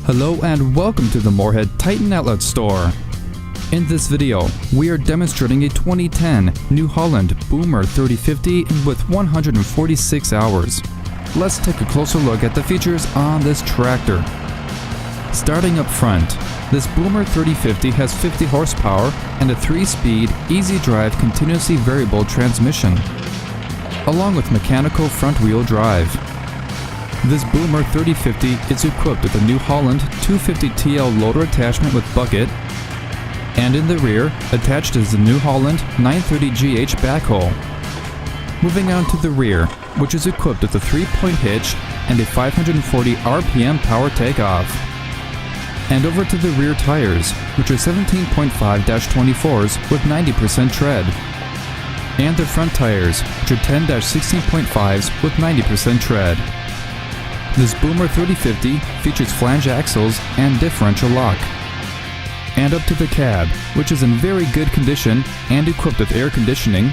Hello and welcome to the Moorhead-Outlet store. In this video, we are demonstrating a 2010 New Holland Boomer 3050 with 146 hours. Let's take a closer look at the features on this tractor. Starting up front, this Boomer 3050 has 50 horsepower and a 3-speed, easy-drive continuously variable transmission, along with mechanical front-wheel drive. This Boomer 3050 is equipped with a New Holland 250TL loader attachment with bucket, and in the rear, attached is the New Holland 930GH backhoe. Moving on to the rear, which is equipped with a 3-point hitch and a 540 RPM power takeoff. And over to the rear tires, which are 17.5-24s with 90% tread. And the front tires, which are 10-16.5s with 90% tread. This Boomer 3050 features flange axles and differential lock. And up to the cab, which is in very good condition and equipped with air conditioning,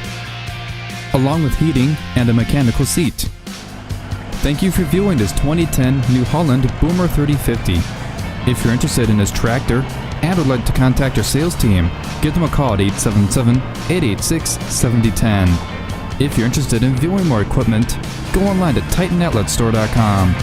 along with heating and a mechanical seat. Thank you for viewing this 2010 New Holland Boomer 3050. If you're interested in this tractor and would like to contact our sales team, give them a call at 877-886-7010. If you're interested in viewing more equipment, go online to TitanOutletStore.com.